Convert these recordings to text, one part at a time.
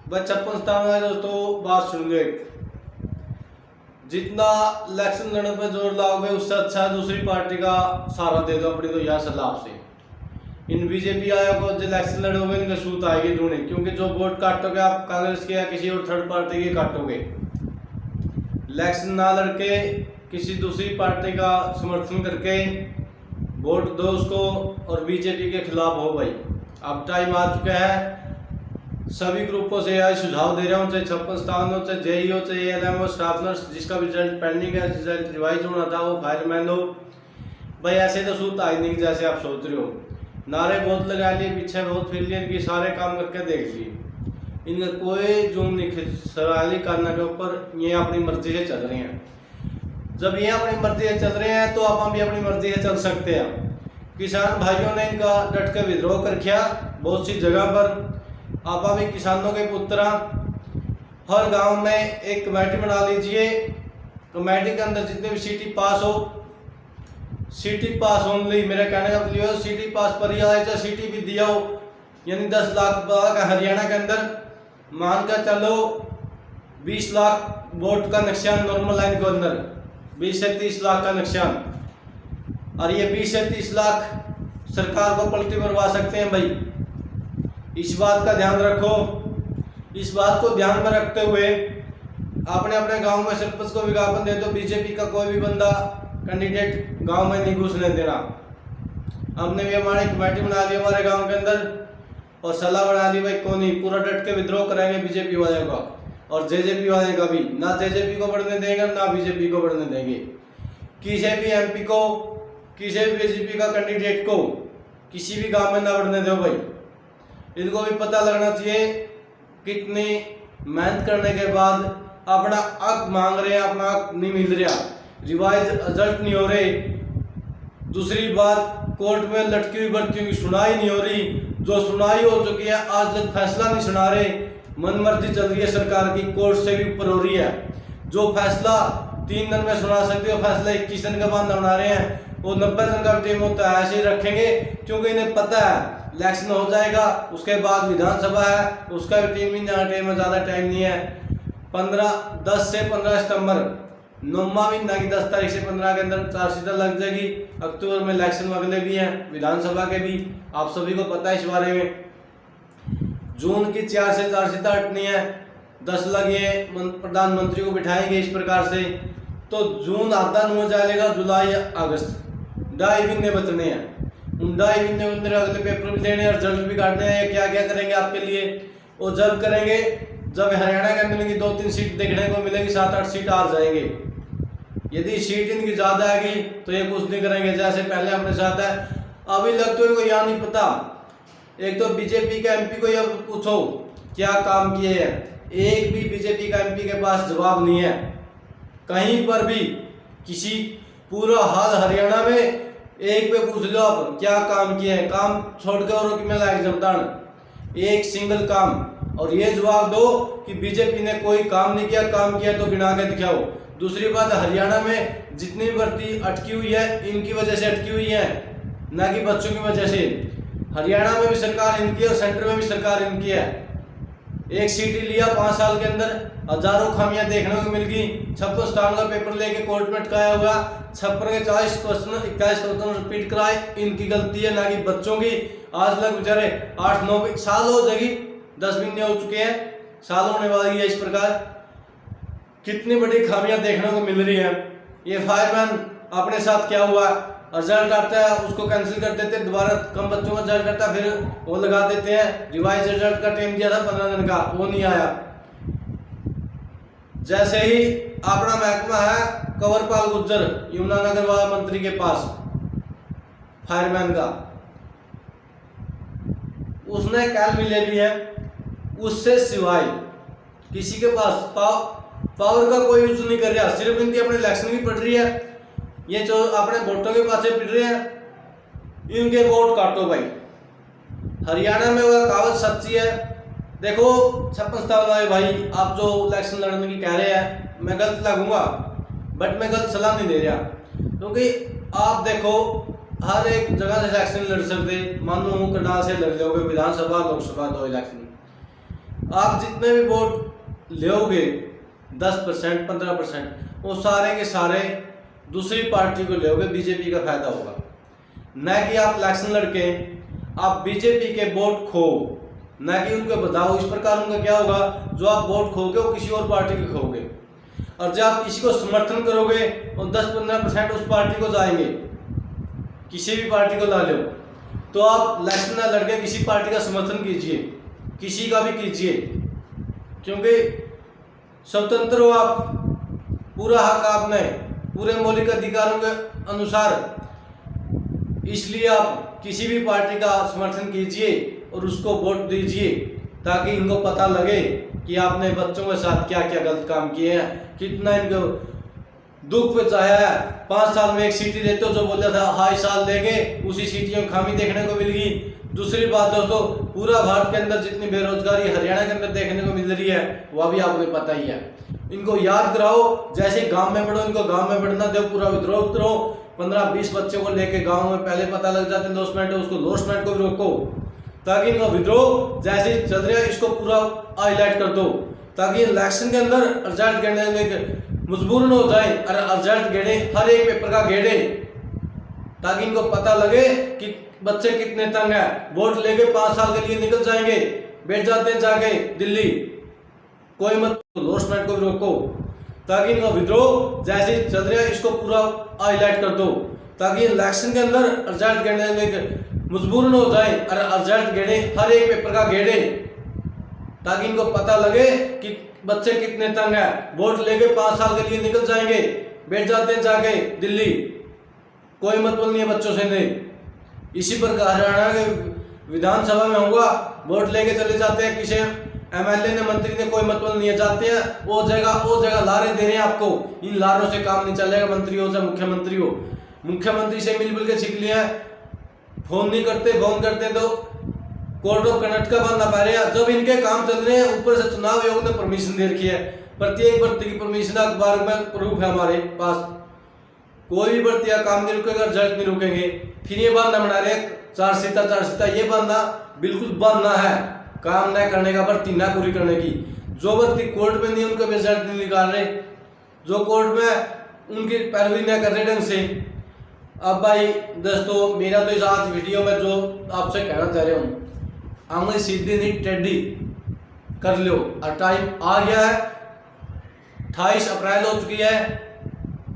बस 56 में दोस्तों बात सुनिए। जितना इलेक्शन लड़ने पर जोर लाओगे उससे अच्छा दूसरी पार्टी का सहारा दे दो अपनी, तो यह सलाह आपसे। इन बीजेपी आया को जो इलेक्शन लड़ोगे इनका सूत आएगी ढूंढे, क्योंकि जो वोट काटोगे आप कांग्रेस के या किसी और थर्ड पार्टी के काटोगे। इलेक्शन ना लड़के किसी दूसरी पार्टी का समर्थन करके वोट दो उसको और बीजेपी के खिलाफ हो भाई। अब टाइम आ चुका है, सभी ग्रुपों से आज सुझाव दे रहा हूँ, चाहे 56 हो, चाहे जेई हो, चाहे एलएम हो, स्टाफ नर्स जिसका रिजल्ट पेंडिंग है, रिजल्ट रिवाइज होना था, वो फायरमैन हो भाई। ऐसे तो सूत आज नहीं जैसे आप सोच रहे हो। नारे बहुत लगा लिए, पीछे बहुत फिर लिए, इनकी सारे काम करके देख लिए, इनका कोई जूम नहीं सवाली करना के ऊपर। ये अपनी मर्जी से चल रहे हैं। जब ये अपनी मर्जी से चल रहे हैं तो आप भी अपनी मर्जी से चल सकते हैं। किसान भाइयों ने इनका डट कर विद्रोह कर किया बहुत सी जगह पर। आप भी किसानों के पुत्र, हर गांव में एक कमेटी बना लीजिए। कमेटी के अंदर जितने भी सिटी पास हो, सिटी पास ओनली, मेरा कहने का मतलब सिटी पास पर ही आए, चाहे सिटी भी दिया हो, यानी 10 लाख का हरियाणा के अंदर मान कर चलो 20 लाख वोट का नुकसान नॉर्मल लाइन के अंदर, 20 से 30 लाख का नुकसान। और ये 20 से 30 लाख सरकार को पलटी मरवा सकते हैं भाई। इस बात का ध्यान रखो। इस बात को ध्यान में रखते हुए आपने अपने गांव में सरपंच को विज्ञापन दे दो, बीजेपी का कोई भी बंदा कैंडिडेट गांव में नहीं घुसने देना। हमने भी हमारी कमेटी बना ली हमारे गांव के अंदर और सलाह बना ली भाई कौन ही पूरा डट के विद्रोह कराएंगे बीजेपी वाले का और जेजेपी वाले का भी। ना जेजेपी को बढ़ने देंगे ना बीजेपी को बढ़ने देंगे। किसी भी एमपी को, किसी भी बीजेपी का कैंडिडेट को किसी भी गांव में ना बढ़ने दो भाई। इनको भी पता लगना चाहिए कितनी मेहनत करने के बाद अपना हक मांग रहे हैं, अपना हक नहीं मिल रहा, रिवाइज रिजल्ट नहीं हो रहे। दूसरी बात, कोर्ट में लटकी हुई भर्तियों की सुनाई नहीं हो रही, जो सुनाई हो चुकी है आज तक फैसला नहीं सुना रहे। मनमर्जी चल रही है सरकार की, कोर्ट से भी ऊपर हो रही है। जो फैसला 3 दिन में सुना सकते हो फैसला 21 दिन का बाद बना रहे हैं। वो 90 दिन का टाइम होता है, ऐसे ही रखेंगे क्योंकि इन्हें पता है इलेक्शन हो जाएगा, उसके बाद विधानसभा है, उसका भी 3 महीना टाइम है, ज़्यादा टाइम नहीं है। 10 से 15 सितंबर, 9वां महीना की 10 तारीख से 15 के अंदर चार्जशीट लग जाएगी। अक्टूबर में इलेक्शन अगले भी हैं, विधानसभा के भी, आप सभी को पता है इस बारे में। जून की 4 से चार्जशीट हटनी है, 10 लगे प्रधानमंत्री को बिठाएंगे इस प्रकार से, तो जून आधा हो जाएगा, जुलाई अगस्त 2.5 महीने बचने हैं। उन 2.5 महीने अंदर अगले पेपर भी देने और रिजल्ट भी काटने हैं। क्या क्या करेंगे आपके लिए वो जब करेंगे जब हरियाणा के अंदर की 2-3 सीट देखने को मिलेगी, 7-8 सीट हार जाएंगे। यदि सीट इनकी ज्यादा आएगी तो ये कुछ नहीं करेंगे जैसे पहले अपने साथ है। अभी लग तो इनको यहाँ नहीं पता। एक तो बीजेपी के एमपी को ये पूछो क्या काम किए हैं, एक भी बीजेपी का एमपी के पास जवाब नहीं है कहीं पर भी। किसी पूरा हाल हरियाणा में एक पे पूछ लो आप क्या काम किए हैं, काम छोड़ के और में लायक जमदान एक सिंगल काम, और ये जवाब दो कि बीजेपी ने कोई काम नहीं किया, काम किया तो गिना के दिखाओ। दूसरी बात, हरियाणा में जितनी भी भर्ती अटकी हुई है इनकी वजह से अटकी हुई है, ना कि बच्चों की वजह से। हरियाणा में भी सरकार इनकी है और सेंटर में भी सरकार इनकी है। एक सीट ही लिया 5 साल के अंदर, हजारों खामियां देखने को मिल गई। 56 का पेपर लेके कोर्ट में अटकाया हुआ, 56 के 40 क्वेश्चन 21 क्वेश्चन रिपीट कराए, इनकी गलती है ना कि बच्चों की। आज तक बेचारे 8-9 साल हो जाएगी, 10 महीने हो चुके हैं, साल होने वाली है। इस प्रकार कितनी बड़ी खामियां देखने को मिल रही है। ये फायरमैन अपने साथ क्या हुआ, रिजल्ट आता है उसको कैंसिल कर देते, दोबारा कम बच्चों का रिजल्ट आता है फिर वो लगा देते हैं। रिवाइज रिजल्ट का टाइम दिया था 15 दिन का, वो नहीं आया। जैसे ही अपना महकमा है कंवरपाल गुर्जर यमुनानगर वाला मंत्री के पास फायरमैन का, उसने कैल मिले भी है, उससे सिवाय किसी के पास पावर का कोई यूज नहीं कर रहा। सिर्फ इनकी अपने इलेक्शन की पड़ रही है, ये जो अपने वोटों के पास पिट रहे हैं, इनके वोट काटो भाई। हरियाणा में वह कहावत सच्ची है। देखो 56 वाले भाई, आप जो इलेक्शन लड़ने की कह रहे हैं, मैं गलत लगूंगा बट मैं गलत सलाह नहीं दे रहा, क्योंकि आप देखो हर एक जगह से इलेक्शन लड़ सकते। मानो करनाल से लड़ लोगे विधानसभा लोकसभा 2 इलेक्शन, आप जितने भी वोट लोगे 10% 15%, वो सारे के सारे दूसरी पार्टी को लोगे, बीजेपी का फायदा होगा। न कि आप इलेक्शन लड़के आप बीजेपी के वोट खो, न कि उनको बताओ। इस प्रकार उनका क्या होगा, जो आप वोट खोगे वो किसी और पार्टी के खोगे। और जब आप किसी को समर्थन करोगे और 10-15% उस पार्टी को जाएंगे, किसी भी पार्टी को ला लो, तो आप इलेक्शन न लड़के किसी पार्टी का समर्थन कीजिए, किसी का भी कीजिए, क्योंकि स्वतंत्र हो आप, पूरा हक आपने, पूरे मौलिक अधिकारों के अनुसार। इसलिए आप किसी भी पार्टी का समर्थन कीजिए और उसको वोट दीजिए, ताकि इनको पता लगे कि आपने बच्चों के साथ क्या क्या गलत काम किए हैं, कितना इनको दुख पहुंचाया है। 5 साल में एक सीटी देते हो, जो बोला था हाई साल देंगे, उसी सीटियों में खामी देखने को मिल गई। दूसरी बात दोस्तों, पूरा भारत के अंदर जितनी बेरोजगारी हरियाणा के अंदर देखने को मिल रही है, वह भी आपको पता ही है। इनको याद कराओ, जैसे गांव में बढ़ो, इनको गांव में बढ़ना दो, पूरा विद्रोह करो। 15-20 बच्चों को लेके गांव में पहले पता लग जाते हैं लॉसमेंट, उसको लॉसमेंट को भी रोको, ताकि इनका विद्रोह जैसे चल रहा है इसको पूरा हाईलाइट कर दो, ताकि इलेक्शन के अंदर रिजल्ट गिरने मजबूर न हो जाए। और रिजल्ट गिरे, हर एक पेपर का गिरे, ताकि इनको पता लगे कि बच्चे कितने तंग है। वोट लेके 5 साल के लिए निकल जाएंगे, बैठ जाते हैं जाके दिल्ली, कोई मत लॉसमेंट को भी रोको, ताकि इनका विद्रोह जैसे चल रहा है इसको पूरा हाईलाइट कर दो, ताकि इलेक्शन के अंदर रिजल्ट गिरने मजबूर न हो जाए। और रिजल्ट गिरे, हर एक पेपर का गिरे, ताकि इनको पता लगे कि बच्चे कितने तंग है। वोट लेके 5 साल के लिए निकल जाएंगे, बैठ जाते हैं जाके दिल्ली, कोई मतलब नहीं है बच्चों से नहीं। इसी प्रकार हरियाणा के विधानसभा में होगा, वोट लेके चले जाते हैं, किसी एमएलए ने, मंत्री ने, कोई मतलब नहीं है, जाते हैं वो जगह लारे दे रहे हैं आपको। इन लारों से काम नहीं चलेगा, मंत्री हो चाहे मुख्यमंत्री हो। मुख्यमंत्री से मिलजुल के सीख लिया, फोन नहीं करते, फोन करते तो कोर्ट ऑफ कंडक्ट का बनना पा रहे हैं। जब इनके काम चल रहे हैं, ऊपर से चुनाव आयोग ने परमिशन दे रखी है, प्रत्येक भर्ती की परमिशन अखबार में प्रूफ है हमारे पास। कोई भी भर्ती का काम नहीं रुकेगा, रिजल्ट नहीं रुकेंगे। फिर ये बहाना बना रहे चार्जशीट, ये बहाना बिल्कुल बहाना है, काम न करने का, भर्ती न पूरी करने की। जो भर्ती कोर्ट में नहीं उनका रिजल्ट नहीं निकाल रहे, जो कोर्ट में उनकी पैरवी न कर रहे ढंग से। अब भाई दोस्तों, मेरा तो इस आज वीडियो में जो आपसे कहना चाह रहा हूँ, आंगली सीधी नहीं टेढ़ी कर लो। और टाइम आ गया है, 28 अप्रैल हो चुकी है,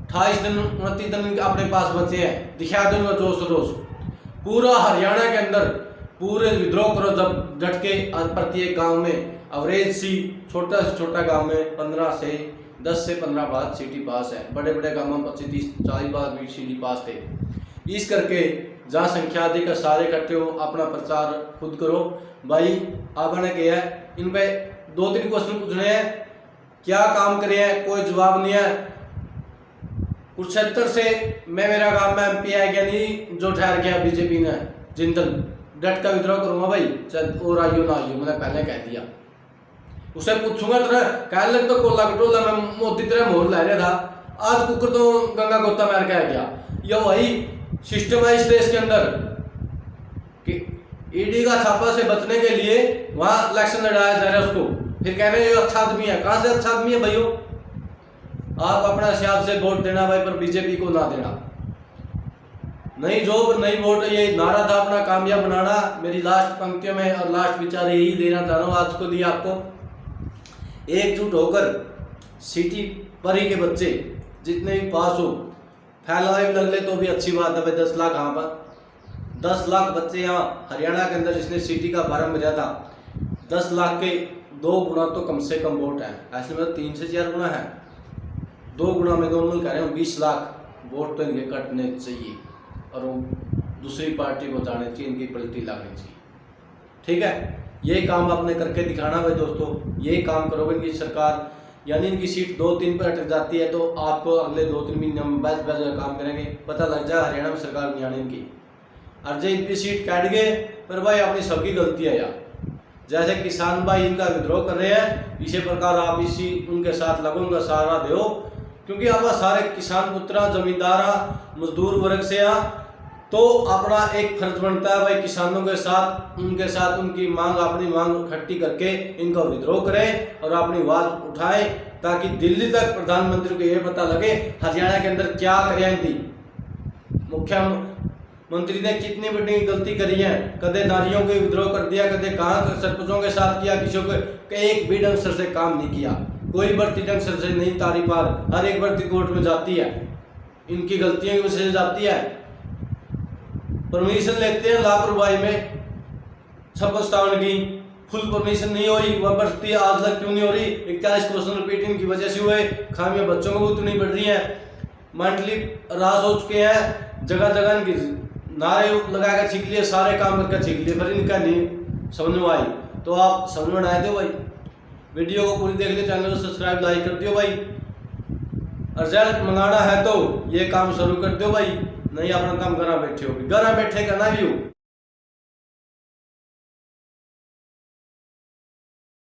28 दिन 29 दिन अपने पास बचे हैं। दिखा दूंगा जोश रोज पूरा हरियाणा के अंदर, पूरे विद्रोह करो जब झटके। प्रत्येक गांव में एवरेज सी छोटा से छोटा गांव में 10 से 15 बार सिटी पास है, बड़े बड़े गांवों में 25-30-40 बार भी सिटी पास थे। इस करके जहाँ संख्या अधिक है सारे इकट्ठे हो, अपना प्रचार खुद करो। भाई आपने किया है, इन पे 2-3 क्वेश्चन पूछने हैं, क्या काम करे हैं, कोई जवाब नहीं है। कुरुक्षेत्र से मेरा काम में MP आ गया नहीं, जो ठहर गया बीजेपी ने, जिंदल डट का विद्रोह करूंगा भाई, चाहे और आइयो ना आइयो, मैंने पहले कह दिया। उसे पूछूंगा तेरा कह लग तो कोला कटोला में मोदी तेरा मोहर ला रहा था, आज कुकर तो गंगा गोता मार के आ गया। यह वही सिस्टम है इस देश के अंदर कि ईडी का छापा से बचने के लिए वहां इलेक्शन लड़ाया जा रहा है उसको, फिर कह रहे हैं ये अच्छा आदमी है। कहां से अच्छा आदमी है भाइयों? आप अपना हिसाब से वोट देना भाई, पर बीजेपी को ना देना। नई जॉब नई वोट, ये नारा था अपना कामयाब बनाना। मेरी लास्ट पंक्तियों में और लास्ट विचार यही देना चाह रहा हूँ आज को लिए आपको, एकजुट होकर सिटी परी के बच्चे जितने भी पास हो, फैलाए लग ले तो भी अच्छी बात है भाई। 10 लाख यहाँ पर 10 लाख बच्चे यहाँ हरियाणा के अंदर जिसने सिटी का फॉर्म भरा था, 10 लाख के 2 गुना तो कम से कम वोट है, ऐसे में 3 से 4 गुना है। 2 गुना में नॉर्मल कह रहे हूँ, 20 लाख वोट तो इनके कटने चाहिए और वो दूसरी पार्टी को जाने चाहिए, इनकी पलटी लगनी चाहिए। ठीक है, ये काम आपने करके दिखाना भाई दोस्तों। ये काम करोगे, इनकी सरकार यानी इनकी सीट 2-3 पर अटक जाती है तो आपको अगले 2-3 महीने में बैच काम करेंगे, पता लग जाए हरियाणा में सरकार नहीं आने इनकी। और जो इनकी सीट काट गए, पर भाई अपनी सबकी गलती है यार। जैसे किसान भाई इनका विद्रोह कर रहे हैं, इसी प्रकार आप इसी उनके साथ लगो, उनका सहारा दो, क्योंकि आप सारे किसान पुत्रा, जमींदारा, मजदूर वर्ग से तो अपना एक फर्ज बनता है भाई किसानों के साथ उनकी मांग, अपनी मांग इकट्ठी करके इनका विद्रोह करें और अपनी आवाज उठाएं, ताकि दिल्ली तक प्रधानमंत्री को यह पता लगे हरियाणा के अंदर क्या करें थी। मुख्यमंत्री ने कितनी बड़ी गलती करी है, कदे नारियों के विद्रोह कर दिया, कदे कहाँ सरपंचों के साथ किया, किसी को एक भी ढंग से काम नहीं किया, कोई भर्ती ढंग से नहीं तारी पार, हर एक भर्ती कोर्ट में जाती है, इनकी गलतियों की वजह से जाती है। परमिशन लेते हैं लापरवाही में, 56 की फुल परमिशन नहीं हो रही, वह भर्ती आज तक क्यों नहीं हो रही, 41 क्वेश्चन रिपीट इनकी वजह से हुए, खामियां बच्चों को भी उतनी बढ़ रही है, मेंटली रास हो चुके हैं, जगह जगह इनकी नारे लगा कर छीक लिए, सारे काम करके छीक लिए, फिर इनका नहीं समझ में आई। तो आप समझ में आए दो भाई, वीडियो को पूरी देख लियो, चैनल को सब्सक्राइब लाइक कर दियो भाई, रिजल्ट मंगाना है तो ये काम शुरू कर दो भाई, नहीं अपना काम घर बैठे हो, घर बैठे करना भी हो।